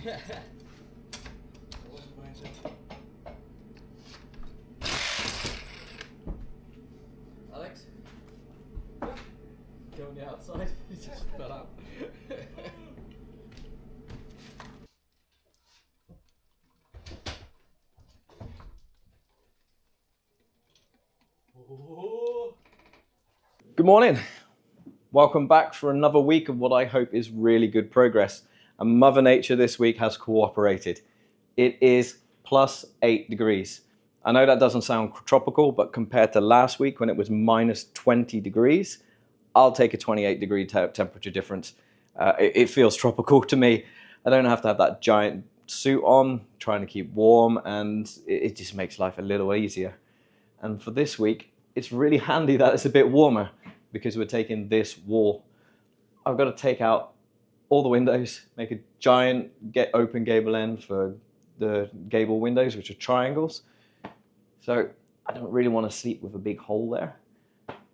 Alex? Go on the outside. It just fell out. Good morning. Welcome back for another week of what I hope is really good progress. And Mother Nature this week has cooperated. It is plus 8 degrees. I know that doesn't sound tropical, but compared to last week when it was minus 20 degrees, I'll take a 28 degree temperature difference. It feels tropical to me. I don't have to have that giant suit on, trying to keep warm, and it just makes life a little easier. And for this week, it's really handy that it's a bit warmer because we're taking this wall. I've got to take out all the windows, make a giant open gable end for the gable windows, which are triangles. So I don't really want to sleep with a big hole there,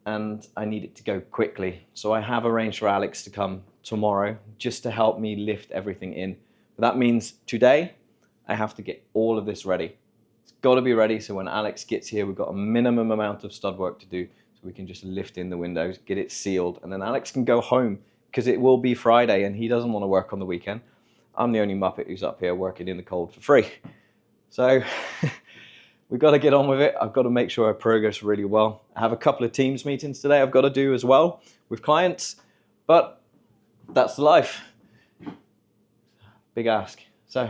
and I need it to go quickly. So I have arranged for Alex to come tomorrow just to help me lift everything in. But that means today I have to get all of this ready. It's got to be ready so when Alex gets here, we've got a minimum amount of stud work to do so we can just lift in the windows, get it sealed, and then Alex can go home because it will be Friday and he doesn't want to work on the weekend. I'm the only Muppet who's up here working in the cold for free. So we've got to get on with it. I've got to make sure I progress really well. I have a couple of Teams meetings today I've got to do as well with clients, but that's life. Big ask. So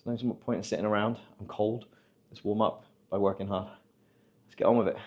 there's no point in sitting around. I'm cold. Let's warm up by working hard. Let's get on with it.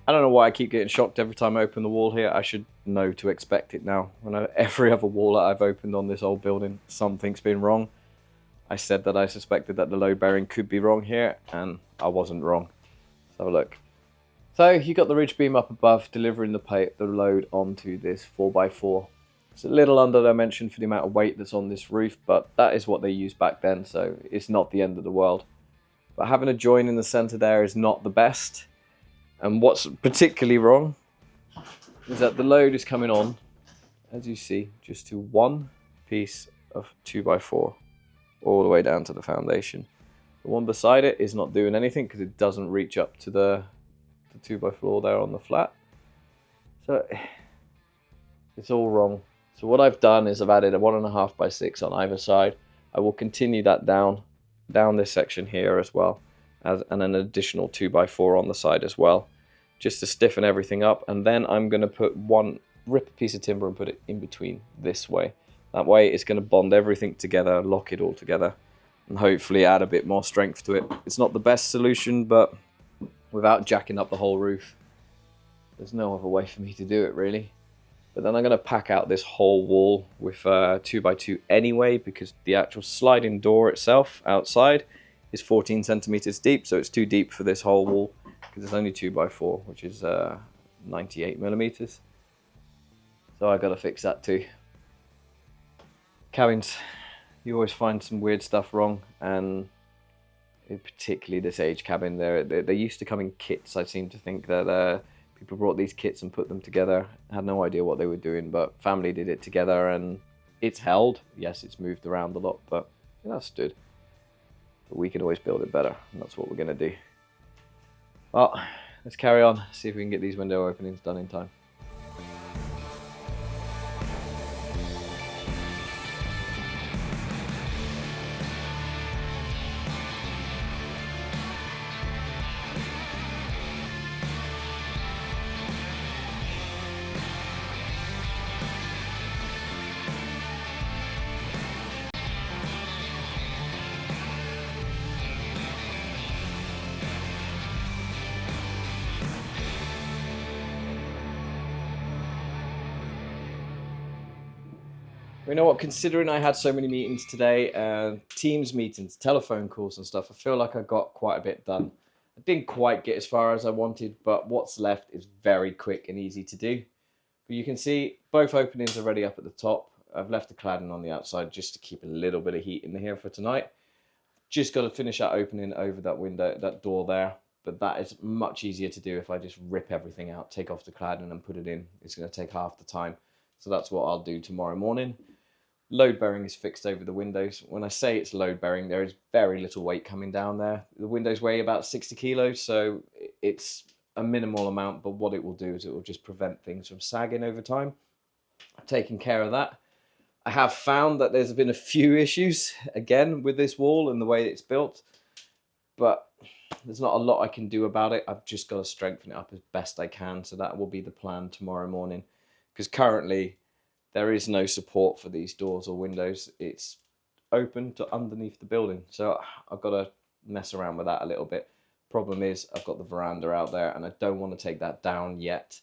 I don't know why I keep getting shocked every time I open the wall here. I should know to expect it now. I know every other wall that I've opened on this old building, something's been wrong. I said that I suspected that the load bearing could be wrong here, and I wasn't wrong. Let's have a look. So you got the ridge beam up above, delivering the load onto this 4x4. It's a little under dimension for the amount of weight that's on this roof, but that is what they used back then, so it's not the end of the world. But having a join in the center there is not the best. And what's particularly wrong is that the load is coming on, as you see, just to one piece of 2x4 all the way down to the foundation. The one beside it is not doing anything because it doesn't reach up to the 2x4 there on the flat. So it's all wrong. So what I've done is I've added a 1.5x6 on either side. I will continue that down this section here as well, and an additional 2x4 on the side as well, just to stiffen everything up. And then I'm going to rip a piece of timber and put it in between this way. That way it's going to bond everything together, lock it all together, and hopefully add a bit more strength to it. It's not the best solution, but without jacking up the whole roof, there's no other way for me to do it really. But then I'm going to pack out this whole wall with 2x2 anyway, because the actual sliding door itself outside is 14 centimeters deep, so it's too deep for this whole wall because it's only 2x4, which is 98 millimeters. So I got to fix that too. Cabin's You always find some weird stuff wrong, and particularly this age cabin. They used to come in kits. I seem to think that people brought these kits and put them together. Had no idea what they were doing, but family did it together, and it's held. Yes, it's moved around a lot, but that's stood. But we can always build it better, and that's what we're gonna do. Well, let's carry on. See if we can get these window openings done in time. You know what, considering I had so many meetings today, Teams meetings, telephone calls and stuff, I feel like I got quite a bit done. I didn't quite get as far as I wanted, but what's left is very quick and easy to do. But you can see both openings are ready up at the top. I've left the cladding on the outside just to keep a little bit of heat in here for tonight. Just got to finish that opening over that window, that door there. But that is much easier to do if I just rip everything out, take off the cladding and put it in. It's going to take half the time. So that's what I'll do tomorrow morning. Load bearing is fixed over the windows. When I say it's load bearing, there is very little weight coming down there. The windows weigh about 60 kilos, so it's a minimal amount, but what it will do is it will just prevent things from sagging over time. I've taken care of that. I have found that there's been a few issues, again, with this wall and the way it's built, but there's not a lot I can do about it. I've just got to strengthen it up as best I can, so that will be the plan tomorrow morning. Because currently, there is no support for these doors or windows. It's open to underneath the building. So I've got to mess around with that a little bit. Problem is, I've got the veranda out there and I don't want to take that down yet.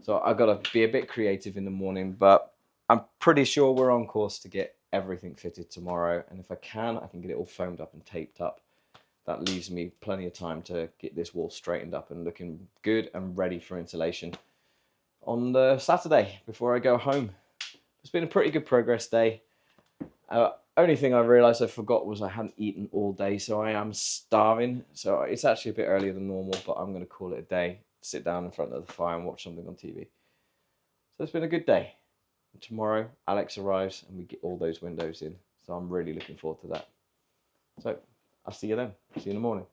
So I've got to be a bit creative in the morning, but I'm pretty sure we're on course to get everything fitted tomorrow. And if I can get it all foamed up and taped up. That leaves me plenty of time to get this wall straightened up and looking good and ready for insulation on the Saturday before I go home. It's been a pretty good progress day. Only thing I realised I forgot was I hadn't eaten all day, so I am starving. So it's actually a bit earlier than normal, but I'm going to call it a day. Sit down in front of the fire and watch something on TV. So it's been a good day. And tomorrow, Alex arrives and we get all those windows in. So I'm really looking forward to that. So I'll see you then. See you in the morning.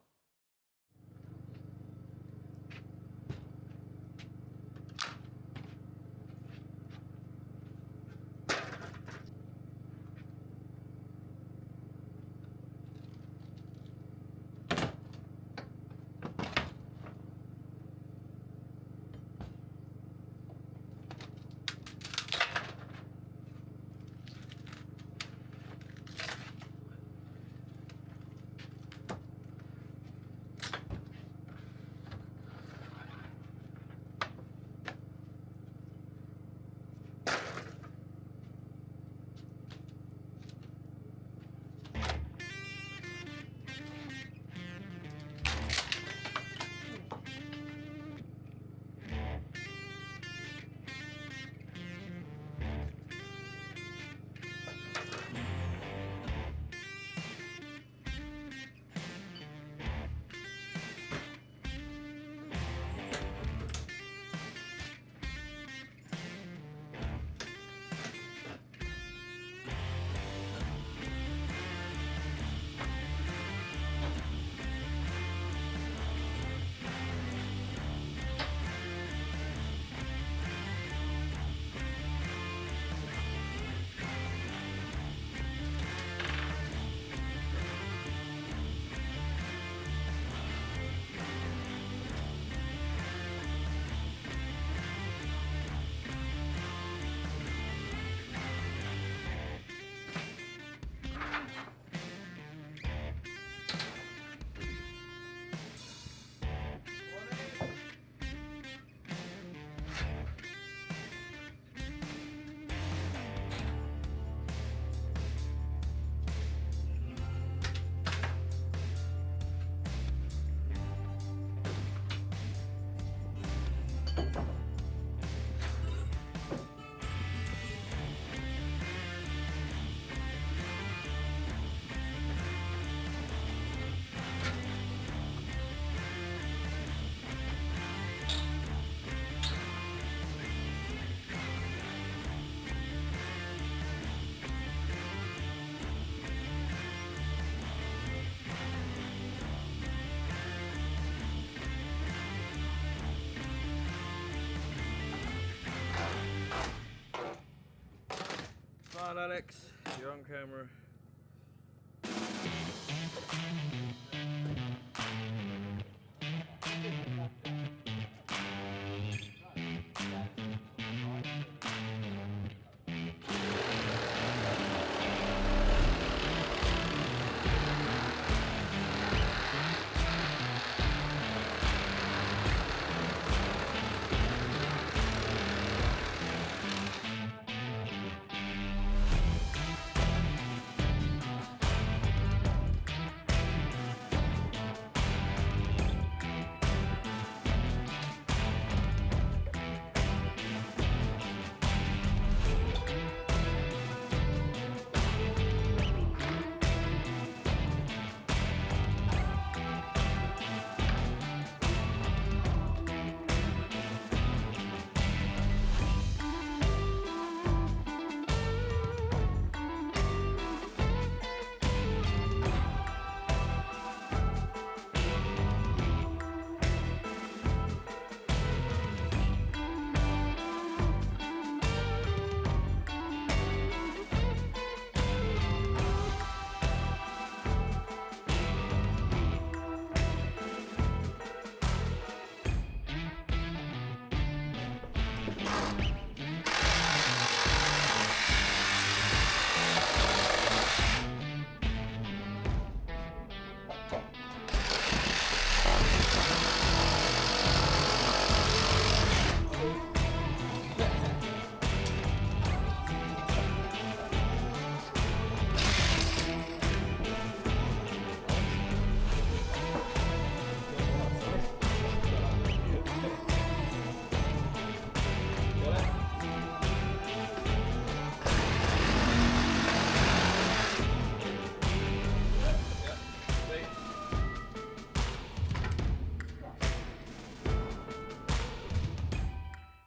on, Alex. You're on camera.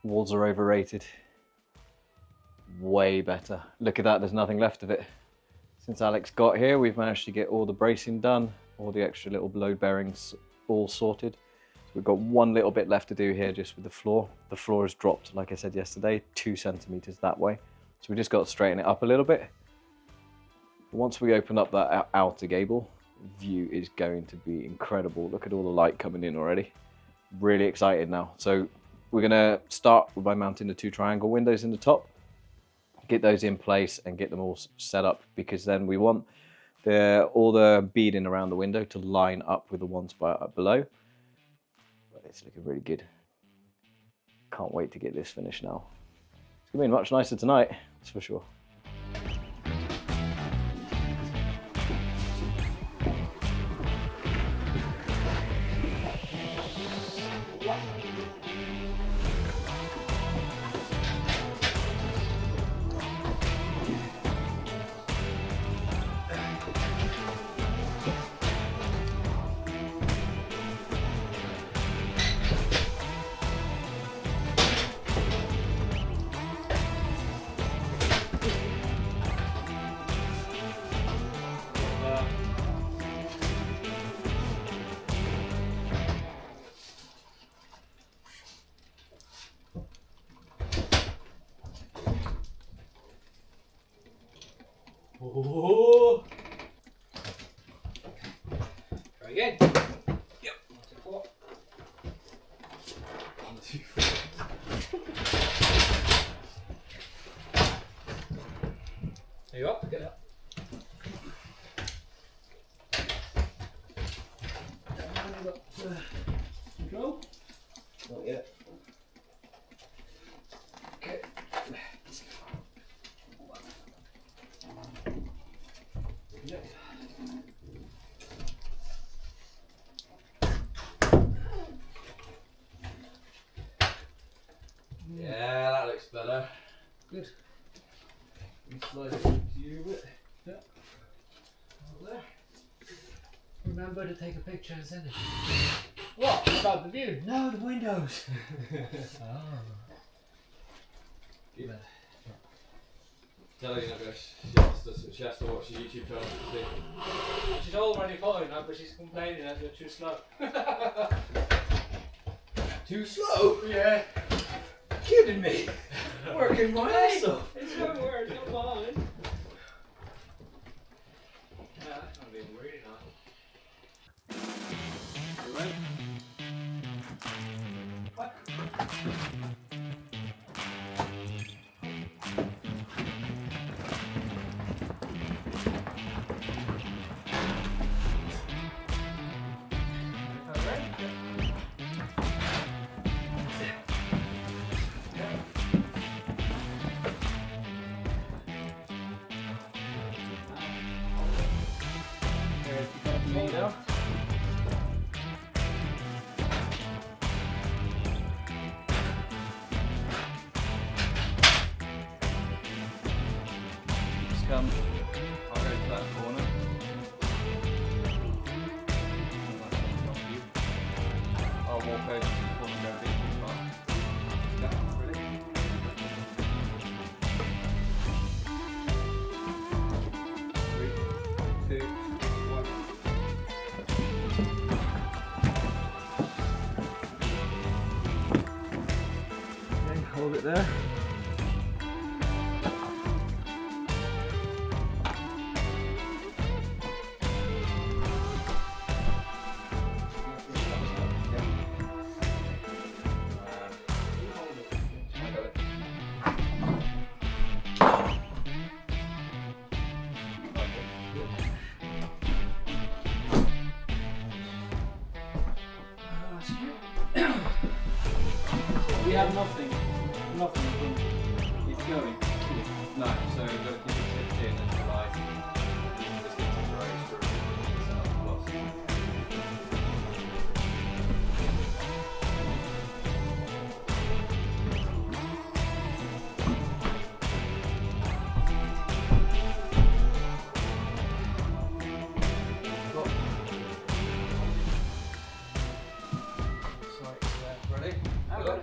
Walls are overrated. Way better. Look at that, there's nothing left of it. Since Alex got here, we've managed to get all the bracing done, all the extra little load bearings all sorted. So we've got one little bit left to do here just with the floor. The floor has dropped, like I said yesterday, 2 centimeters that way. So we just got to straighten it up a little bit. Once we open up that outer gable, view is going to be incredible. Look at all the light coming in already. Really excited now. So we're gonna start by mounting the 2 triangle windows in the top, get those in place and get them all set up, because then we want all the beading around the window to line up with the ones up below. But it's looking really good. Can't wait to get this finished now. It's gonna be much nicer tonight, that's for sure. Oh. Try again. Yep. 1, 2, 4. 1, 2, 4. There you go. Get up. Control? Not yet. Okay. Yeah, that looks better. Good. Slide it to you a bit. Yeah. Over there. Remember to take a picture and send it. What? About the view? No, the windows. Oh. Good. Tell her you're not going to, she has to watch the YouTube channel to see. She's already following that, but she's complaining that you're too slow. Too slow? Yeah. Kidding me? Working my ass off. It's your word, not mine. I'll go to that corner. I'll walk over to the corner and go a bit too far. Yeah, ready? Three, two, one. Okay, hold it there. We have nothing from it's going. No, so we've got to keep it tipped in until I just get some raised for Ready? Hello.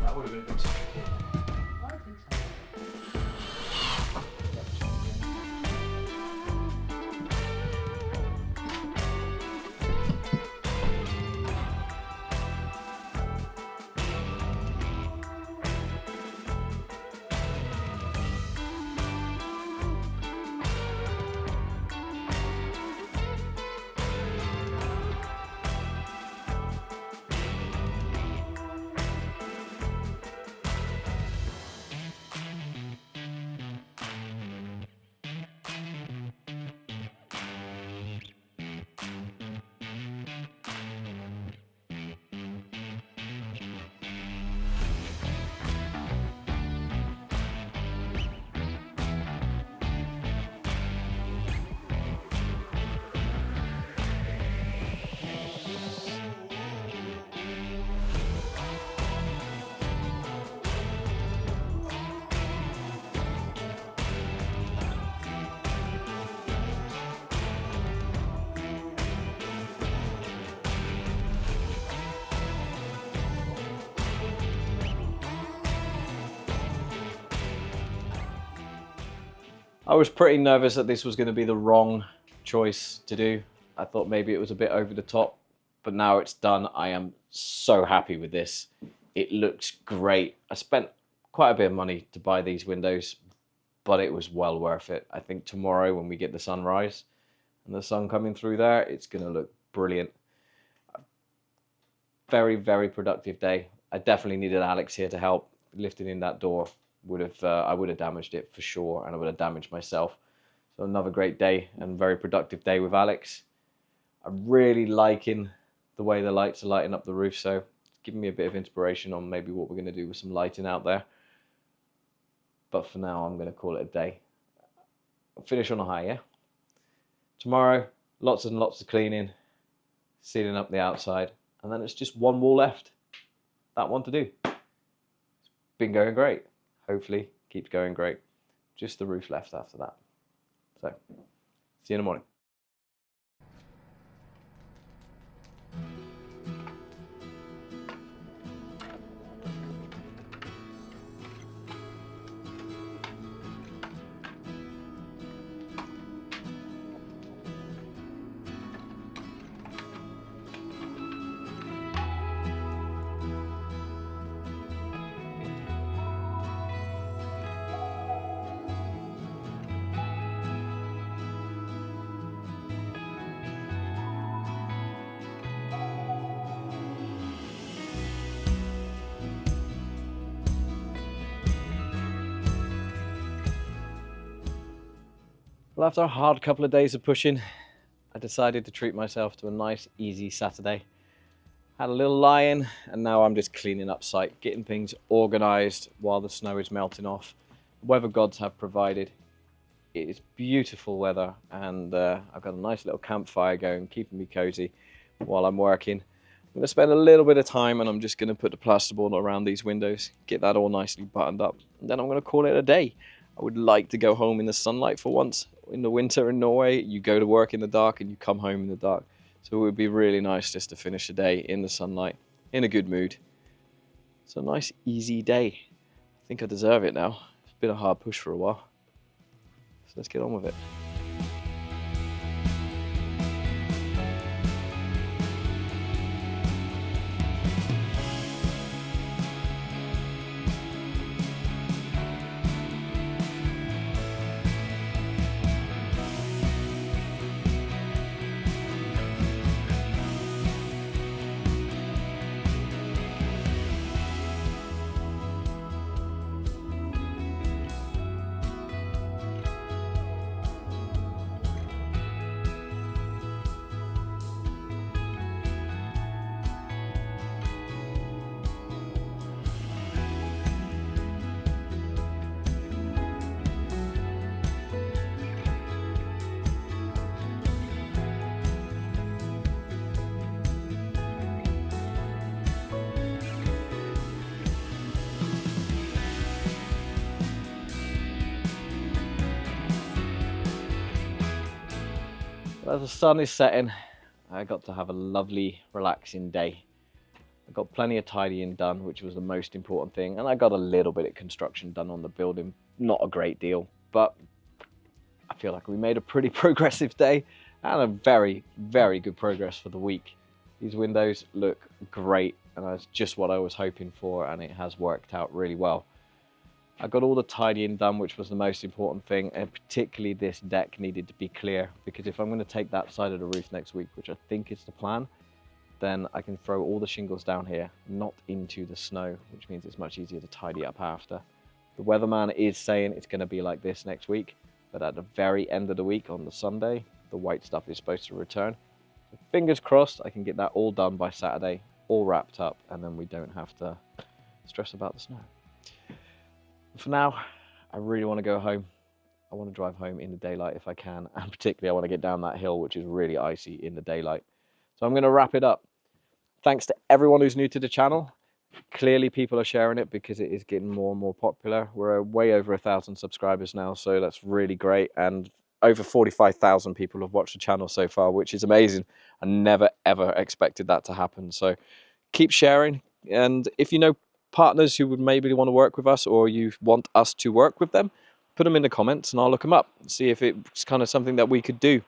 That would have been a bit tricky. I think so. I was pretty nervous that this was going to be the wrong choice to do. I thought maybe it was a bit over the top, but now it's done. I am so happy with this. It looks great. I spent quite a bit of money to buy these windows, but it was well worth it. I think tomorrow when we get the sunrise and the sun coming through there, it's going to look brilliant. Very, very productive day. I definitely needed Alex here to help. Lifting in that door would have, I would have damaged it for sure, and I would have damaged myself. So another great day and very productive day with Alex. I'm really liking the way the lights are lighting up the roof, so it's giving me a bit of inspiration on maybe what we're going to do with some lighting out there. But for now, I'm going to call it a day. I'll finish on a high, yeah? Tomorrow, lots and lots of cleaning, sealing up the outside, and then it's just one wall left. That one to do. It's been going great. Hopefully, keeps going great. Just the roof left after that. So, see you in the morning. Well, after a hard couple of days of pushing, I decided to treat myself to a nice, easy Saturday. Had a little lie-in, and now I'm just cleaning up site, getting things organised while the snow is melting off. The weather gods have provided. It is beautiful weather, and I've got a nice little campfire going, keeping me cosy while I'm working. I'm going to spend a little bit of time and I'm just going to put the plasterboard around these windows, get that all nicely buttoned up, and then I'm going to call it a day. I would like to go home in the sunlight for once. In the winter in Norway, you go to work in the dark and you come home in the dark. So it would be really nice just to finish a day in the sunlight, in a good mood. It's a nice, easy day. I think I deserve it now. It's been a hard push for a while. So let's get on with it. As the sun is setting, I got to have a lovely, relaxing day. I got plenty of tidying done, which was the most important thing, and I got a little bit of construction done on the building. Not a great deal, but I feel like we made a pretty progressive day and a very, very good progress for the week. These windows look great, and that's just what I was hoping for, and it has worked out really well. I got all the tidying done, which was the most important thing, and particularly this deck needed to be clear, because if I'm going to take that side of the roof next week, which I think is the plan, then I can throw all the shingles down here, not into the snow, which means it's much easier to tidy up after. The weatherman is saying it's going to be like this next week, but at the very end of the week, on the Sunday, the white stuff is supposed to return. So fingers crossed I can get that all done by Saturday, all wrapped up, and then we don't have to stress about the snow. For now, I really want to go home. I want to drive home in the daylight if I can, and particularly I want to get down that hill, which is really icy in the daylight. So I'm going to wrap it up. Thanks to everyone who's new to the channel. Clearly people are sharing it because it is getting more and more popular. We're way over 1,000 subscribers now, so that's really great. And over 45,000 people have watched the channel so far, which is amazing. I never, ever expected that to happen. So keep sharing. And if you know partners who would maybe want to work with us, or you want us to work with them, put them in the comments and I'll look them up, see if it's kind of something that we could do.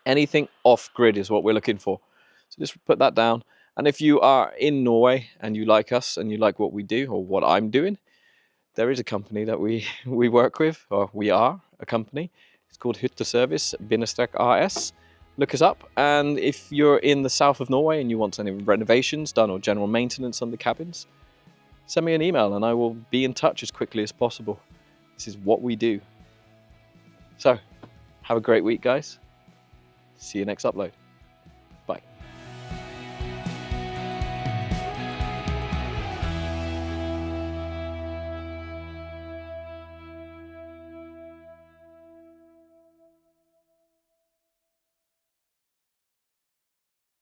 Anything off grid is what we're looking for, so just put that down. And if you are in Norway and you like us and you like what we do or what I'm doing, there is a company that we work with, or we are a company. It's called hytteservice-RS. Look us up. And if you're in the south of Norway and you want any renovations done or general maintenance on the cabins, send me an email and I will be in touch as quickly as possible. This is what we do. So, have a great week, guys. See you next upload.